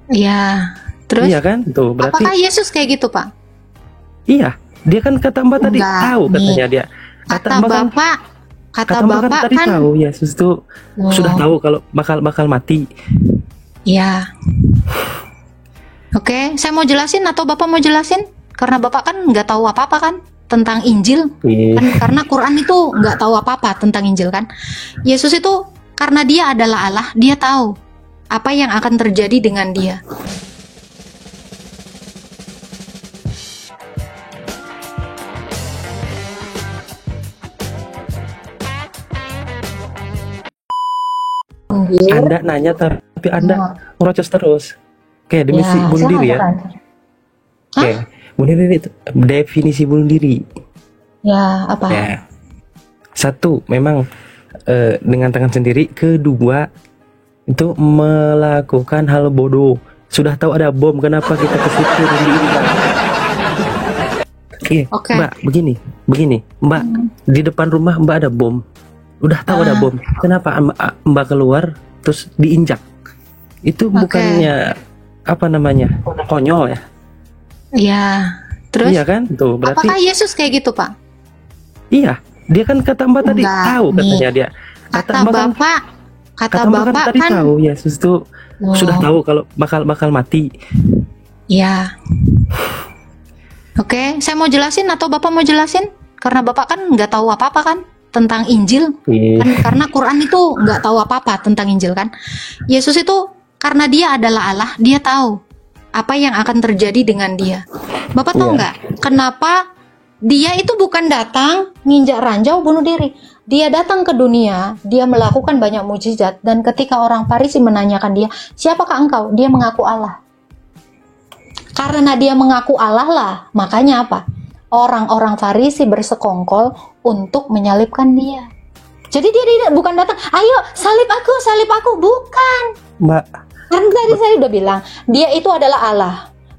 Iya. Terus? Iya kan? Tuh, berarti Apakah Yesus kayak gitu, Pak? iya. Dia kan kata Mbak tadi Enggak, tahu nih. katanya dia. Kata Mbak kan, Bapak, kata Mbak kan tadi tahu Yesus tuh sudah tahu kalau bakal mati. Iya. Oke, saya mau jelasin atau Bapak mau jelasin? Karena Bapak kan nggak tahu apa-apa kan tentang Injil. Iya. Kan, karena Quran itu nggak tahu apa-apa tentang Injil kan. Yesus itu karena dia adalah Allah, dia tahu apa yang akan terjadi dengan dia. Anda nanya tapi Anda merocos terus. Oke, definisi bunuh diri ya. Oke, bunuh diri itu definisi bunuh diri. Ya, apa? Ya. Satu, memang dengan tangan sendiri. Kedua, itu melakukan hal bodoh. Sudah tahu ada bom, kenapa kita ke situ bunuh diri kan? Oke, Mbak, begini, Mbak, di depan rumah Mbak ada bom. Udah tahu ada bom, kenapa Mbak keluar terus diinjak? Itu bukannya apa namanya, konyol ya? Iya. Terus? Iya kan? Tuh, berarti apakah Yesus kayak gitu, Pak? Iya. Dia kan kata Mbak tadi tahu katanya dia. Kata Bapak, kata Bapak kan tadi tahu Yesus tuh sudah tahu kalau bakal mati. Iya. Oke, saya mau jelasin atau Bapak mau jelasin? Karena Bapak kan nggak tahu apa-apa kan tentang Injil. Kan, karena Quran itu nggak tahu apa-apa tentang Injil kan. Yesus itu karena dia adalah Allah, dia tahu apa yang akan terjadi dengan dia. Bapak tahu nggak kenapa dia itu bukan datang nginjak ranjau bunuh diri. Dia datang ke dunia, dia melakukan banyak mukjizat, dan ketika orang Farisi menanyakan dia, siapakah engkau? Dia mengaku Allah. Karena dia mengaku Allah lah, makanya apa? Orang-orang Farisi bersekongkol untuk menyalibkan dia. Jadi dia bukan datang, ayo salib aku, bukan. Mbak, kan tadi saya udah bilang, dia itu adalah Allah.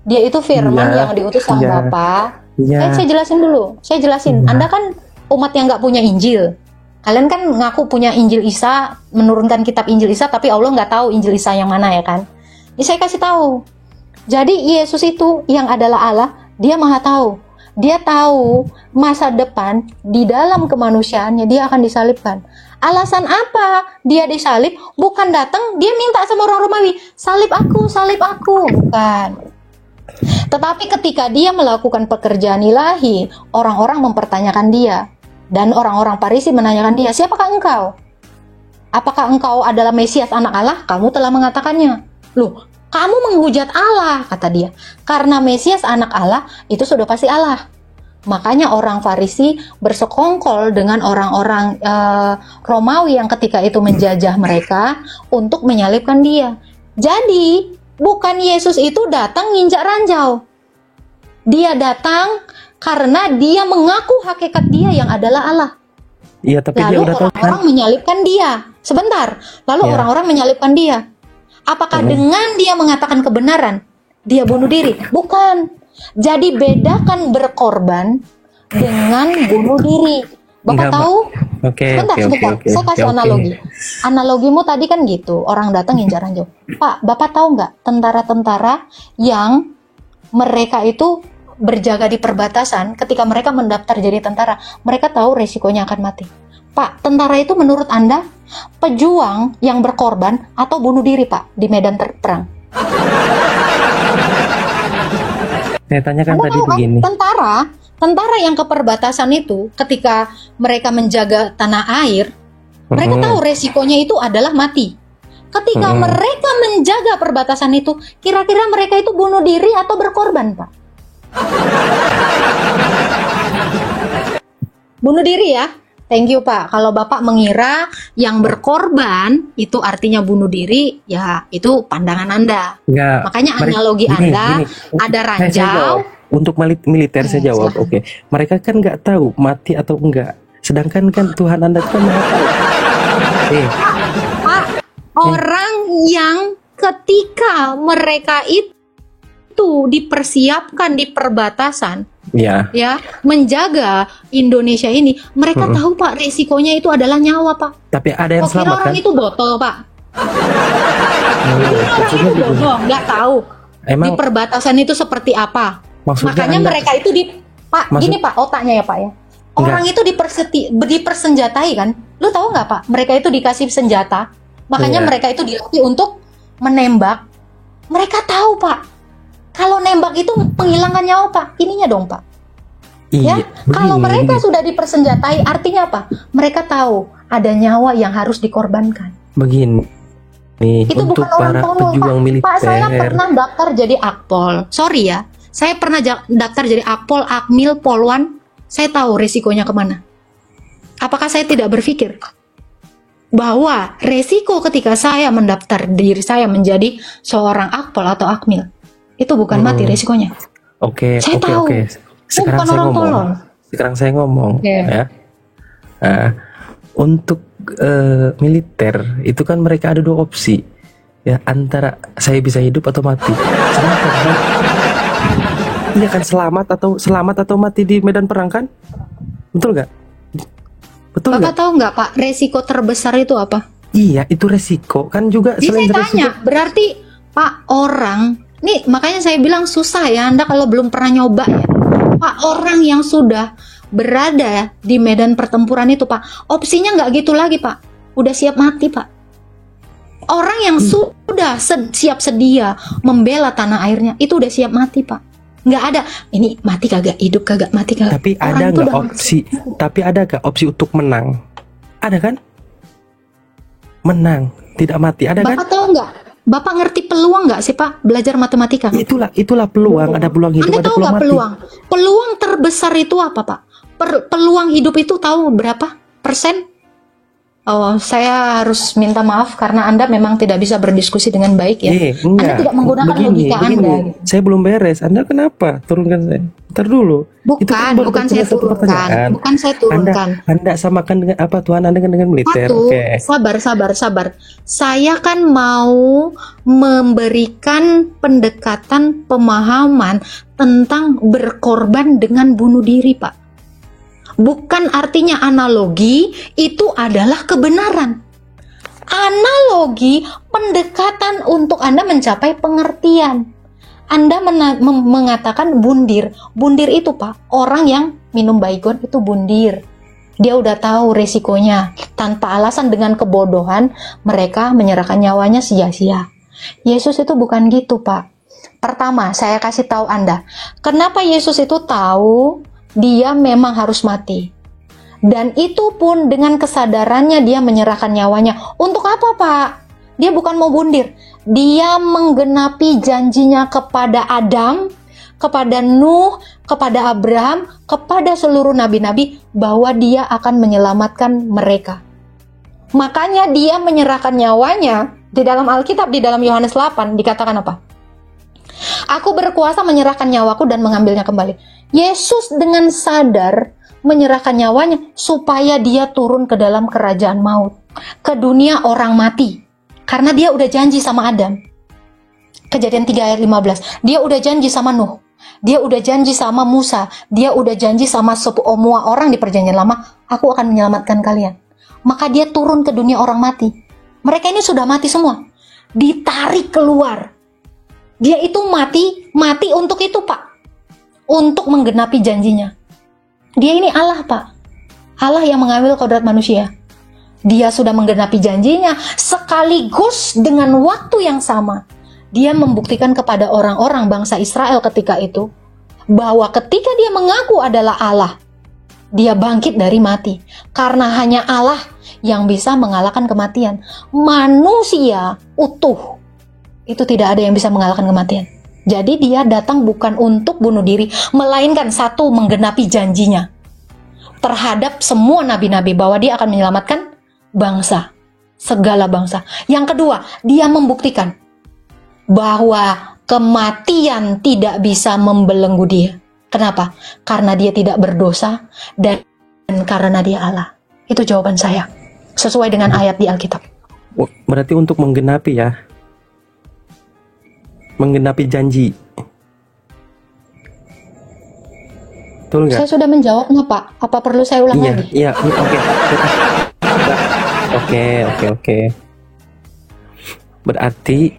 Dia itu firman yang diutus sama Bapa. Saya jelasin dulu. Saya jelasin. Anda kan umat yang nggak punya Injil. Kalian kan ngaku punya Injil Isa, menurunkan kitab Injil Isa, tapi Allah nggak tahu Injil Isa yang mana ya kan? Jadi saya kasih tahu. Jadi Yesus itu yang adalah Allah, dia maha tahu. Dia tahu masa depan di dalam kemanusiaannya dia akan disalibkan. Alasan apa dia disalib? Bukan datang dia minta sama orang Romawi, salib aku, bukan. Tetapi ketika dia melakukan pekerjaan ilahi, orang-orang mempertanyakan dia. Dan orang-orang Farisi menanyakan dia, siapakah engkau? Apakah engkau adalah Mesias anak Allah? Kamu telah mengatakannya. Loh, kamu menghujat Allah, kata dia. Karena Mesias anak Allah, itu sudah pasti Allah. Makanya orang Farisi bersekongkol dengan orang-orang Romawi yang ketika itu menjajah mereka untuk menyalibkan dia. Jadi, bukan Yesus itu datang nginjak ranjau. Dia datang karena dia mengaku hakikat dia yang adalah Allah. Iya, tapi lalu dia udah orang-orang menyalibkan dia. Sebentar, lalu orang-orang menyalibkan dia. Apakah dengan dia mengatakan kebenaran, dia bunuh diri? Bukan. Jadi bedakan berkorban dengan bunuh diri. Bapak tahu? Sebentar. Saya kasih analogi. Analogimu tadi kan gitu, orang datang nginjak ranjau. Pak, Bapak tahu nggak tentara-tentara yang mereka itu berjaga di perbatasan, ketika mereka mendaftar jadi tentara, mereka tahu resikonya akan mati. Pak, tentara itu menurut Anda pejuang yang berkorban atau bunuh diri, Pak, di medan perang? Saya tanyakan Anda tadi tahu, begini. Tentara yang ke perbatasan itu, ketika mereka menjaga tanah air, mereka tahu resikonya itu adalah mati. Ketika mereka menjaga perbatasan itu, kira-kira mereka itu bunuh diri atau berkorban, Pak? Bunuh diri ya. Thank you, Pak. Kalau Bapak mengira yang berkorban itu artinya bunuh diri, ya itu pandangan Anda. Enggak. Makanya analogi Anda ada ranjau. Untuk militer saya jawab. Oke. Mereka kan nggak tahu mati atau enggak. Sedangkan kan Tuhan Anda kan maha tahu. Pak, orang yang ketika mereka itu dipersiapkan di perbatasan, ya, menjaga Indonesia ini, mereka tahu Pak resikonya itu adalah nyawa, Pak. Tapi ada yang selamat kan? Orang itu botol, Pak. Orang itu bodoh, nggak tahu Emang di perbatasan itu seperti apa. Makanya mereka itu gini Pak, otaknya ya Pak ya. Orang itu dipersenjatai kan. Lu tahu nggak Pak? Mereka itu dikasih senjata. Makanya mereka itu dilatih untuk menembak. Mereka tahu Pak. Kalau nembak itu menghilangkan nyawa Pak. Ininya dong Pak. iya, Kalau mereka sudah dipersenjatai, artinya apa? Mereka tahu ada nyawa yang harus dikorbankan. begini. Nih, Itu untuk bukan orang para tolol pejuang Pak. militer. Pak, saya pernah daftar jadi Akpol. Sorry ya, saya pernah daftar jadi Akpol, Akmil, Polwan. Saya tahu resikonya kemana. Apakah saya tidak berpikir bahwa resiko ketika saya mendaftar diri saya menjadi seorang Akpol atau Akmil itu bukan mati resikonya. Oke. Sekarang Bukan saya orang ngomong. tolol. Sekarang saya ngomong, Oke. ya. Nah, untuk militer itu kan mereka ada 2 opsi, ya, antara saya bisa hidup atau mati. Sedangkan kan, iya kan, selamat atau mati di medan perang kan? Betul nggak? Betul Bapak nggak? tahu nggak Pak, resiko terbesar itu apa? Iya, itu resiko kan juga. Jadi Selain saya resiko, tanya, berarti Pak nih makanya saya bilang susah ya Anda kalau belum pernah nyoba ya. Pak, orang yang sudah berada di medan pertempuran itu Pak, opsinya nggak gitu lagi Pak, udah siap mati Pak. Orang yang sudah siap sedia membela tanah airnya itu udah siap mati Pak. Nggak ada ini mati kagak, hidup kagak, mati kagak. tapi Orang ada itu nggak udah opsi? Tapi ada nggak opsi untuk menang? Ada kan? Menang, tidak mati, ada kan? Bapak tahu nggak? Bapak ngerti peluang nggak sih Pak belajar matematika? Itulah peluang. Ada peluang hidup, Anda ada tahu peluang nggak mati. peluang? Peluang terbesar itu apa Pak? Peluang hidup itu tahu berapa persen? Oh, saya harus minta maaf karena Anda memang tidak bisa berdiskusi dengan baik ya. Anda tidak menggunakan logika Anda. Gitu. Saya belum beres. Anda kenapa turunkan saya? Ntar dulu. Bukan saya turunkan. Bukan saya turunkan. Anda samakan dengan apa Tuhan Anda dengan militer? Oke. Sabar. Saya kan mau memberikan pendekatan pemahaman tentang berkorban dengan bunuh diri, Pak. Bukan artinya analogi itu adalah kebenaran. Analogi pendekatan untuk Anda mencapai pengertian. Anda mengatakan bundir. Bundir itu Pak, orang yang minum baygon itu bundir. Dia udah tahu resikonya. Tanpa alasan dengan kebodohan, mereka menyerahkan nyawanya sia-sia. Yesus itu bukan gitu Pak. Pertama, saya kasih tahu Anda. Kenapa Yesus itu tahu dia memang harus mati. Dan itu pun dengan kesadarannya dia menyerahkan nyawanya. Untuk apa Pak? Dia bukan mau bundir. Dia menggenapi janjinya kepada Adam, kepada Nuh, kepada Abraham, kepada seluruh nabi-nabi bahwa dia akan menyelamatkan mereka. Makanya dia menyerahkan nyawanya. Di dalam Alkitab, di dalam Yohanes 8 dikatakan apa? Aku berkuasa menyerahkan nyawaku dan mengambilnya kembali. Yesus dengan sadar menyerahkan nyawanya supaya dia turun ke dalam kerajaan maut, ke dunia orang mati. Karena dia udah janji sama Adam. Kejadian 3 ayat 15. Dia udah janji sama Nuh. Dia udah janji sama Musa. Dia udah janji sama semua orang di perjanjian lama. Aku akan menyelamatkan kalian. Maka dia turun ke dunia orang mati. Mereka ini sudah mati semua. Ditarik keluar. Dia itu mati untuk itu Pak. Untuk menggenapi janjinya. Dia ini Allah Pak. Allah yang mengambil kodrat manusia. Dia sudah menggenapi janjinya sekaligus dengan waktu yang sama. Dia membuktikan kepada orang-orang bangsa Israel ketika itu bahwa ketika dia mengaku adalah Allah, dia bangkit dari mati. Karena hanya Allah yang bisa mengalahkan kematian. Manusia utuh itu tidak ada yang bisa mengalahkan kematian. Jadi dia datang bukan untuk bunuh diri, melainkan satu, menggenapi janjinya terhadap semua nabi-nabi bahwa dia akan menyelamatkan bangsa, segala bangsa. Yang kedua, dia membuktikan bahwa kematian tidak bisa membelenggu dia. Kenapa? Karena dia tidak berdosa dan karena dia Allah. Itu jawaban saya, sesuai dengan ayat di Alkitab. Berarti untuk menggenapi ya, menggenapi janji. Betul nggak? Saya sudah menjawabnya Pak. Apa perlu saya ulang lagi? Iya, oke. Berarti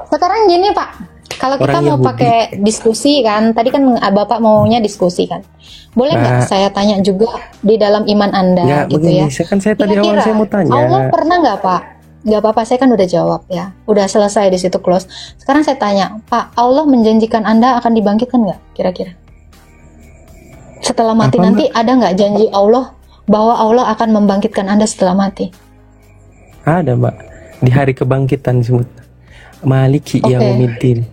sekarang gini Pak, kalau kita orang mau Yahudi. pakai diskusi kan, tadi kan Bapak maunya diskusi kan, boleh nggak saya tanya juga di dalam iman Anda Nggak, gitu begini, ya? kan saya tadi awal Kira-kira saya mau tanya. Allah pernah nggak Pak? Nggak apa-apa, saya kan udah jawab ya, udah selesai di situ close. Sekarang saya tanya, Pak, Allah menjanjikan Anda akan dibangkitkan nggak? Kira-kira setelah mati Apa, nanti ada nggak janji Allah bahwa Allah akan membangkitkan Anda setelah mati? Ada, Mbak. Di hari kebangkitan disebut Maliki Yaumiddin.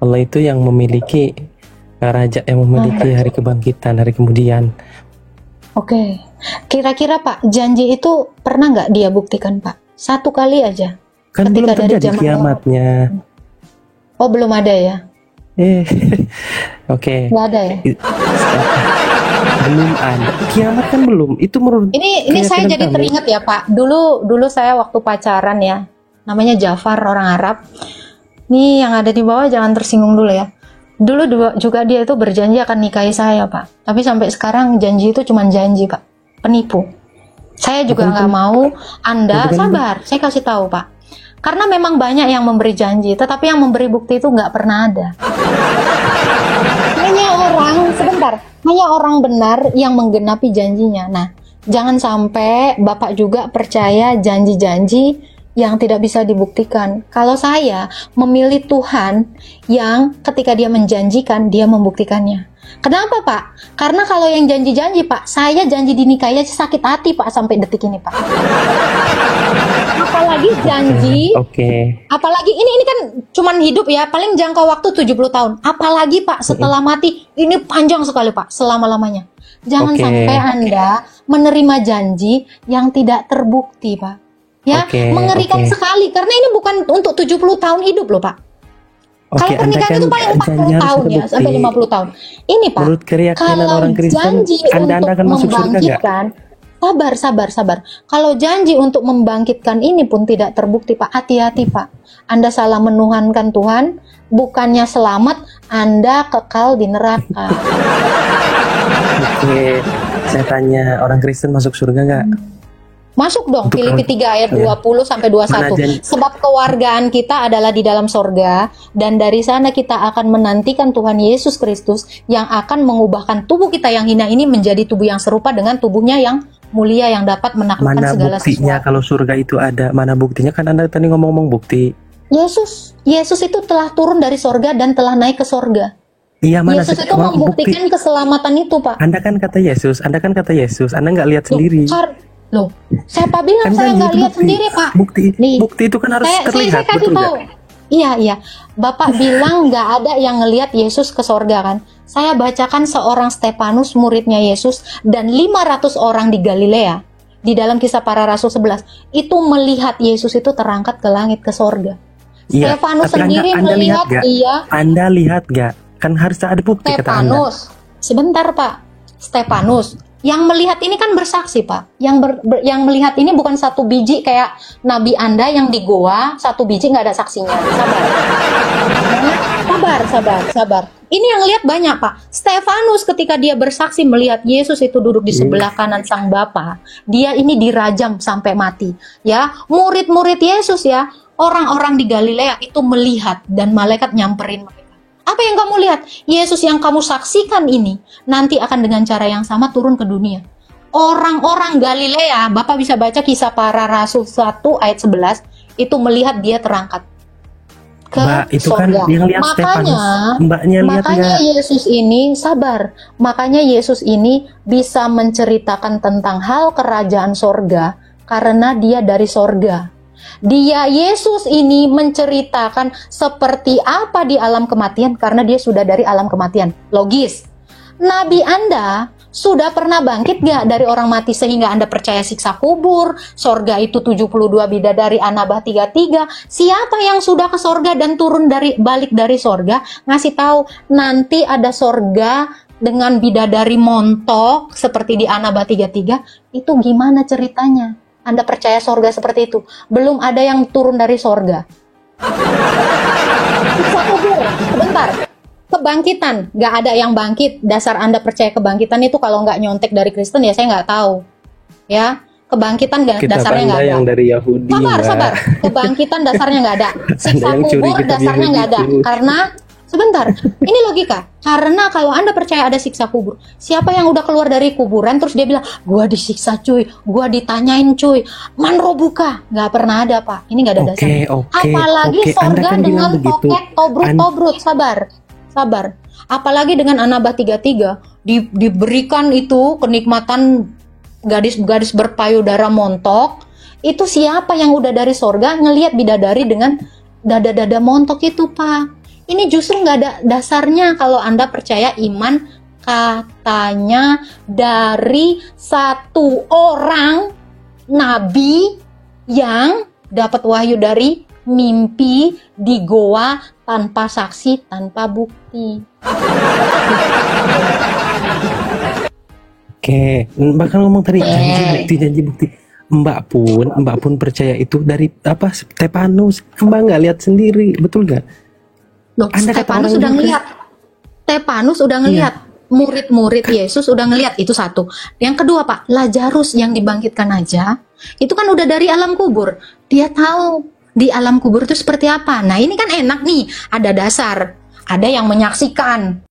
Allah itu yang memiliki raja yang memiliki hari kebangkitan, hari kemudian. Oke. Kira-kira Pak, janji itu pernah nggak dia buktikan Pak? Satu kali aja. Kan ketika belum dari terjadi zaman kiamatnya. Oh, belum ada ya? Oke. Nggak ada ya? Belum ada. Kiamat kan belum. Itu menurut Ini saya jadi teringat ya Pak. Dulu saya waktu pacaran ya. Namanya Jafar, orang Arab. Nih yang ada di bawah jangan tersinggung dulu ya. Dulu juga dia itu berjanji akan nikahi saya Pak. Tapi sampai sekarang janji itu cuma janji Pak. Penipu. Saya juga nggak mau Anda sabar. Saya kasih tahu Pak. Karena memang banyak yang memberi janji, tetapi yang memberi bukti itu nggak pernah ada. Hanya orang benar yang menggenapi janjinya. Nah, jangan sampai Bapak juga percaya janji-janji yang tidak bisa dibuktikan. Kalau saya memilih Tuhan yang ketika dia menjanjikan, dia membuktikannya. Kenapa Pak? Karena kalau yang janji-janji Pak, saya janji dinikahi aja sakit hati Pak sampai detik ini Pak. Apalagi janji, apalagi ini kan cuman hidup ya, paling jangka waktu 70 tahun. Apalagi Pak setelah mati, ini panjang sekali Pak, selama-lamanya. Jangan sampai Anda menerima janji yang tidak terbukti Pak. Ya, mengerikan sekali karena ini bukan untuk 70 tahun hidup loh Pak. Kalau pernikahan itu paling 40 tahun ya, sampai 50 tahun. Ini Pak, kalau orang Kristen, janji Anda akan untuk masuk surga membangkitkan, sabar. Kalau janji untuk membangkitkan ini pun tidak terbukti Pak, hati-hati Pak. Anda salah menuhankan Tuhan, bukannya selamat, Anda kekal di neraka. Oke, saya tanya, orang Kristen masuk surga nggak? Masuk dong, Filipi 3 ayat 20 sampai 21. Sebab kewargaan kita adalah di dalam sorga, dan dari sana kita akan menantikan Tuhan Yesus Kristus yang akan mengubahkan tubuh kita yang hina ini menjadi tubuh yang serupa dengan tubuhnya yang mulia yang dapat menaklukkan segala sesuatu. Mana buktinya kalau surga itu ada? Mana buktinya? Kan Anda tadi ngomong-ngomong bukti. Yesus itu telah turun dari sorga dan telah naik ke sorga. Iya, mana Yesus itu membuktikan keselamatan itu Pak. Anda kan kata Yesus, Anda nggak lihat sendiri. Loh, siapa bilang saya nggak lihat sendiri Pak? Bukti itu kan harus terlihat, saya kasih betul tahu. Iya. Bapak bilang nggak ada yang ngelihat Yesus ke sorga kan? Saya bacakan seorang Stefanus muridnya Yesus dan 500 orang di Galilea di dalam Kisah Para Rasul 11 itu melihat Yesus itu terangkat ke langit ke sorga. Iya, Stefanus sendiri melihat dia. Anda lihat nggak? Kan harus ada bukti kata Anda. Sebentar Pak. Stefanus yang melihat ini kan bersaksi Pak. Yang melihat ini bukan satu biji kayak Nabi Anda yang di goa, satu biji nggak ada saksinya. Sabar. Ini yang lihat banyak Pak. Stefanus ketika dia bersaksi melihat Yesus itu duduk di sebelah kanan Sang Bapa, dia ini dirajam sampai mati. Ya, murid-murid Yesus ya, orang-orang di Galilea itu melihat dan malaikat nyamperin mereka. Apa yang kamu lihat? Yesus yang kamu saksikan ini nanti akan dengan cara yang sama turun ke dunia. Orang-orang Galilea, Bapak bisa baca Kisah Para Rasul 1 ayat 11, itu melihat dia terangkat ke itu sorga. Kan yang lihat makanya Yesus ini sabar. Makanya Yesus ini bisa menceritakan tentang hal kerajaan sorga karena dia dari sorga. Dia Yesus ini menceritakan seperti apa di alam kematian karena dia sudah dari alam kematian. Logis. Nabi Anda sudah pernah bangkit gak dari orang mati sehingga Anda percaya siksa kubur, sorga itu 72 bidadari Anabah 33. Siapa yang sudah ke sorga dan balik dari sorga ngasih tahu nanti ada sorga dengan bidadari montok seperti di Anabah 33. Itu gimana ceritanya? Anda percaya sorga seperti itu? Belum ada yang turun dari sorga. Siksa kubur, sebentar. Kebangkitan, nggak ada yang bangkit. Dasar Anda percaya kebangkitan itu kalau nggak nyontek dari Kristen ya saya nggak tahu. Ya, kebangkitan dasarnya nggak ada. Yang dari Yahudi, sabar. Kebangkitan dasarnya nggak ada. Siksa kubur dasarnya nggak ada. Karena sebentar, ini logika. Karena kalau Anda percaya ada siksa kubur, siapa yang udah keluar dari kuburan terus dia bilang, gua disiksa cuy, gua ditanyain cuy, man robuka? Nggak pernah ada, Pak. Ini nggak ada dasarnya. Apalagi sorga kan dengan toket tobrut. Sabar. Apalagi dengan An-Naba 33 diberikan itu kenikmatan gadis-gadis berpayudara montok. Itu siapa yang udah dari sorga ngelihat bidadari dengan dada-dada montok itu, Pak? Ini justru nggak ada dasarnya kalau Anda percaya iman katanya dari satu orang nabi yang dapat wahyu dari mimpi di goa tanpa saksi, tanpa bukti. Oke, Mbak kan ngomong tadi janji bukti. Mbak pun percaya itu dari apa? Stefanus. Mbak nggak lihat sendiri, betul nggak? Stefanus udah ngelihat. Stefanus udah ngelihat. Murid-murid Yesus udah ngelihat, itu satu. Yang kedua, Pak, Lazarus yang dibangkitkan aja, itu kan udah dari alam kubur. Dia tahu di alam kubur itu seperti apa. Nah, ini kan enak nih, ada dasar. Ada yang menyaksikan.